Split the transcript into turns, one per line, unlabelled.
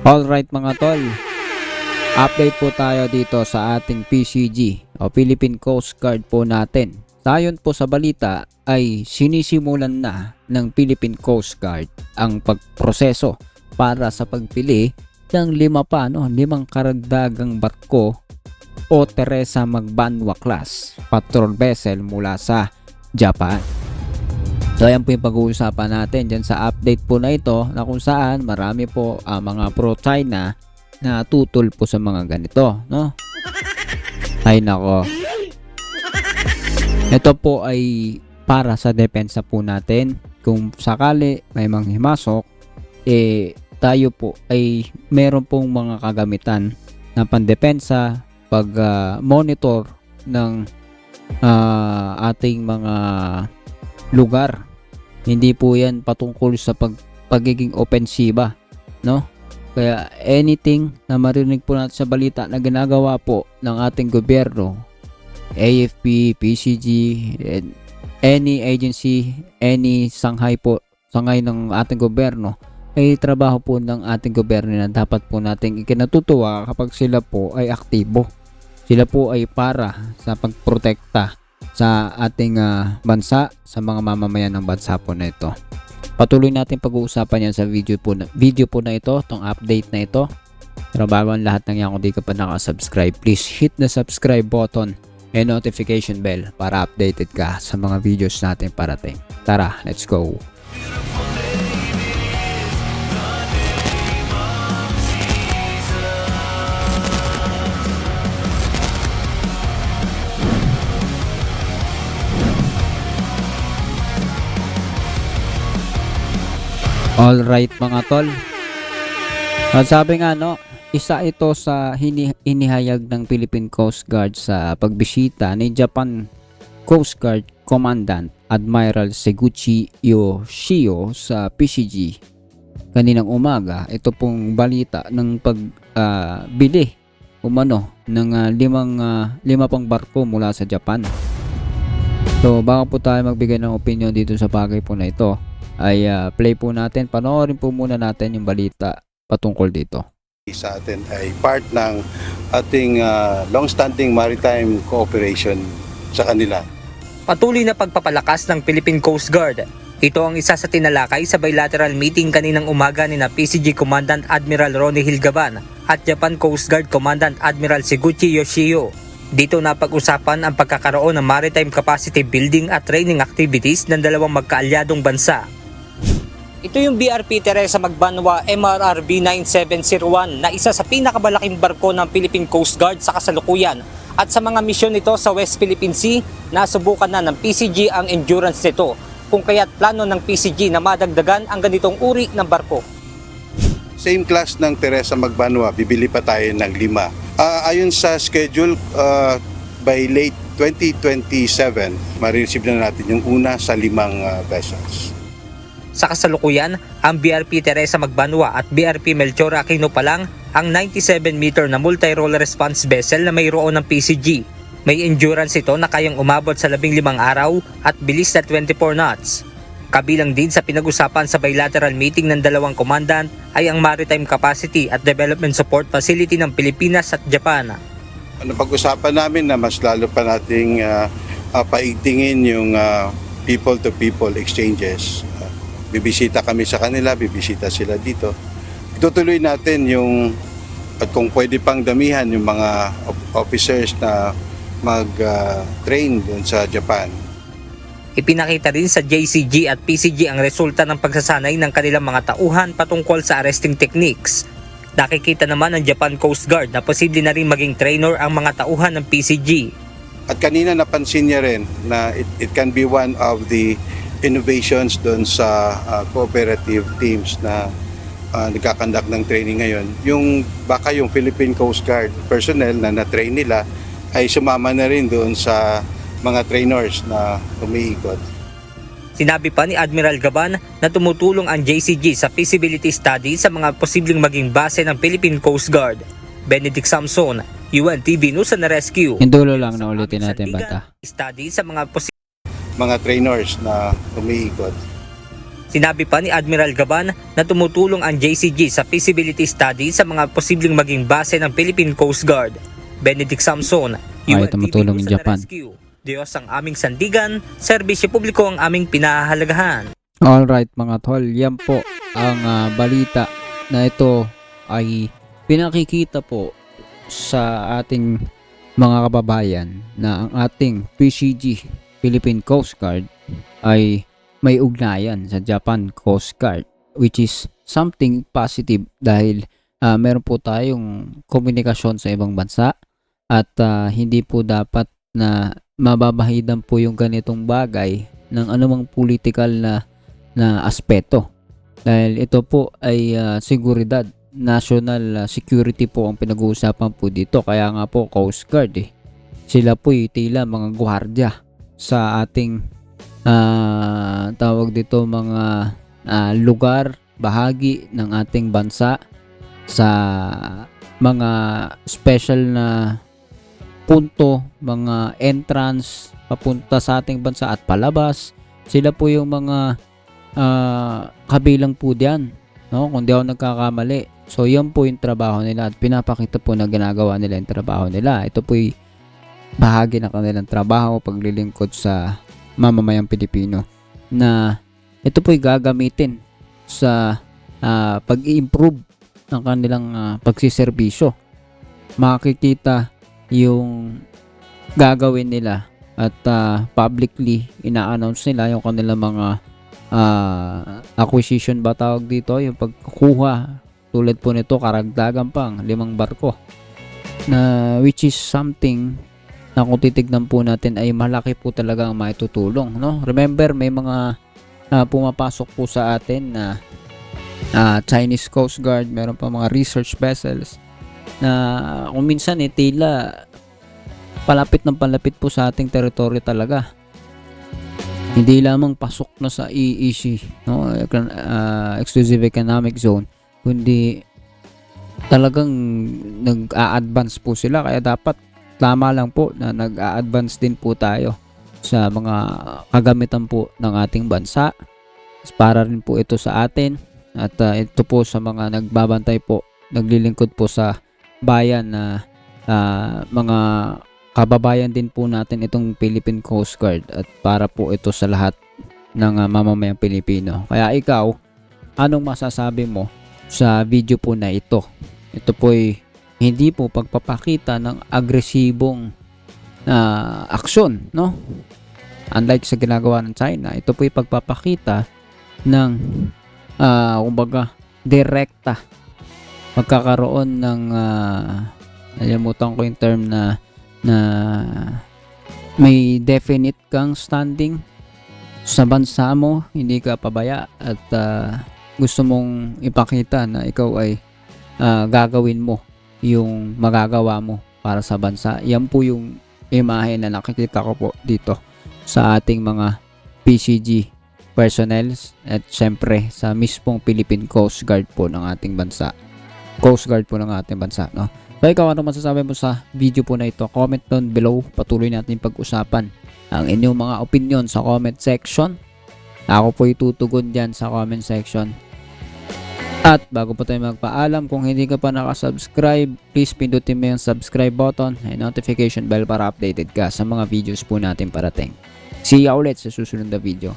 Alright mga tol, update po tayo dito sa ating PCG o Philippine Coast Guard po natin. Ayon po sa balita ay sinisimulan na ng Philippine Coast Guard ang pagproseso para sa pagpili ng limang karagdagang barko o Teresa Magbanwa class patrol vessel mula sa Japan. So ayan po yung pag-uusapan natin dyan sa update po na ito, na kung saan marami po mga pro-China na tutol po sa mga ganito, no? Ay nako. Ito po ay para sa depensa po natin. Kung sakali may manghimasok, tayo po ay meron pong mga kagamitan na pandepensa, pag monitor ng ating mga lugar. Hindi po yan patungkol sa pagiging opensiba, no? Kaya anything na marinig po natin sa balita na ginagawa po ng ating gobyerno, AFP, PCG, and any agency, any sanghay ng ating gobyerno, ay trabaho po ng ating gobyerno na dapat po nating ikinatutuwa kapag sila po ay aktibo. Sila po ay para sa pagprotekta sa ating bansa, sa mga mamamayan ng bansa po na ito. Patuloy natin pag-uusapan yan sa video po na ito, tong update na ito. Pero bago ang lahat ng yan, kung di ka pa nakasubscribe, please hit the subscribe button and notification bell para updated ka sa mga videos natin parating. Tara, let's go! Alright mga tol, sabi nga no, isa ito sa inihayag ng Philippine Coast Guard sa pagbisita ni Japan Coast Guard Commandant Admiral Seguchi Yoshio sa PCG kaninang umaga. Ito pong balita ng pagbili ng lima pang barko mula sa Japan. So bago po tayo magbigay ng opinion dito sa bagay po na ito, ay play po natin, panoorin po muna natin yung balita patungkol dito.
Sa atin ay part ng ating long-standing maritime cooperation sa kanila.
Patuloy na pagpapalakas ng Philippine Coast Guard. Ito ang isa sa tinalakay sa bilateral meeting kaninang umaga ni PCG Commandant Admiral Ronnie Hilgaban at Japan Coast Guard Commandant Admiral Seguchi Yoshio. Dito napag-usapan ang pagkakaroon ng maritime capacity building at training activities ng dalawang magkaalyadong bansa. Ito yung BRP Teresa Magbanwa MRRB 9701 na isa sa pinakamalaking barko ng Philippine Coast Guard sa kasalukuyan, at sa mga misyon nito sa West Philippine Sea, nasubukan na ng PCG ang endurance nito, kung kaya't plano ng PCG na madagdagan ang ganitong uri ng barko.
Same class ng Teresa Magbanwa, bibili pa tayo ng 5. Ayon sa schedule, by late 2027, marireceive na natin yung una sa 5 vessels.
Sa kasalukuyan, ang BRP Teresa Magbanwa at BRP Melchor Aquino pa lang ang 97-meter na multi-role response vessel na mayroon ng PCG. May endurance ito na kayang umabot sa 15 araw at bilis na 24 knots. Kabilang din sa pinag-usapan sa bilateral meeting ng dalawang commandant ay ang maritime capacity at development support facility ng Pilipinas at Japan.
Napag-usapan namin na mas lalo pa nating paigtingin yung people-to-people exchanges. Bibisita kami sa kanila, bibisita sila dito. Itutuloy natin at kung pwede pang damihan yung mga officers na mag-train dun sa Japan.
Ipinakita rin sa JCG at PCG ang resulta ng pagsasanay ng kanilang mga tauhan patungkol sa arresting techniques. Nakikita naman ng Japan Coast Guard na posible na rin maging trainer ang mga tauhan ng PCG. At
kanina napansin niya rin na it can be one of the innovations doon sa cooperative teams na nagkakandak ng training ngayon. Baka yung Philippine Coast Guard personnel na na-train nila ay sumama na rin doon sa mga trainers na umiikot.
Sinabi pa ni Admiral Gaban na tumutulong ang JCG sa feasibility study sa mga posibleng maging base ng Philippine Coast Guard. Benedict Samson, UNTV News and Rescue.
Yung dulo lang na ulitin natin banta.
Study sa mga
trainers na umiikot.
Sinabi pa ni Admiral Gaban na tumutulong ang JCG sa feasibility study sa mga posibleng maging base ng Philippine Coast Guard. Benedict Samson,
Ay, tumutulong yung Japan.
Rescue. Diyos ang aming sandigan, serbisyo publiko ang aming pinahahalagahan.
Alright mga tol, yan po ang balita na ito ay pinakikita po sa ating mga kababayan na ang ating PCG, Philippine Coast Guard, ay may ugnayan sa Japan Coast Guard, which is something positive dahil meron po tayong komunikasyon sa ibang bansa at hindi po dapat na mababahidan po yung ganitong bagay ng anumang political na aspeto dahil ito po ay seguridad, national security po ang pinag-uusapan po dito. Kaya nga po Coast Guard sila po tila mga gwardiya sa ating tawag dito mga lugar, bahagi ng ating bansa sa mga special na punto, mga entrance papunta sa ating bansa at palabas. Sila po yung mga kabilang po diyan, no? Kung di ako nagkakamali. So yan po yung trabaho nila at pinapakita po na ginagawa nila yung trabaho nila. Ito po yung bahagi ng kanilang trabaho, paglilingkod sa mamamayang Pilipino, na ito po'y gagamitin sa pag-i-improve ng kanilang pagsiservisyo. Makikita yung gagawin nila at publicly ina-announce nila yung kanilang mga acquisition ba tawag dito, yung pagkukuha tulad po nito karagdagan pang 5 barko na which is something na kung titignan po natin ay malaki po talaga ang maitutulong, no? Remember, may mga pumapasok po sa atin na Chinese Coast Guard, meron pa mga research vessels na kung minsan tila palapit po sa ating teritoryo talaga. Hindi lamang pasok na sa EEZ, no? Exclusive Economic Zone, kundi talagang nag-a-advance po sila, kaya dapat tama lang po na nag-a-advance din po tayo sa mga kagamitan po ng ating bansa. Para rin po ito sa atin at ito po sa mga nagbabantay po, naglilingkod po sa bayan na mga kababayan din po natin itong Philippine Coast Guard at para po ito sa lahat ng mamamayang Pilipino. Kaya ikaw, anong masasabi mo sa video po na ito? Ito po'y hindi po pagpapakita ng agresibong aksyon, no? Unlike sa ginagawa ng China, ito po yung pagpapakita ng kumbaga direkta magkakaroon ng nalimutan ko yung term na may definite kang standing sa bansa mo, hindi ka pabaya at gusto mong ipakita na ikaw ay gagawin mo yung magagawa mo para sa bansa. Yan po yung imahe na nakikita ko po dito sa ating mga PCG personnel at syempre sa mismong Philippine Coast Guard po ng ating bansa. Coast Guard po ng ating bansa, no? So ikaw, ano masasabi mo sa video po na ito? Comment down below. Patuloy natin pag-usapan ang inyong mga opinion sa comment section. Ako po itutugon dyan sa comment section. At bago po tayo magpaalam, kung hindi ka pa nakasubscribe, please pindutin mo yung subscribe button and notification bell para updated ka sa mga videos po natin parating. See ya ulit sa susunod na video.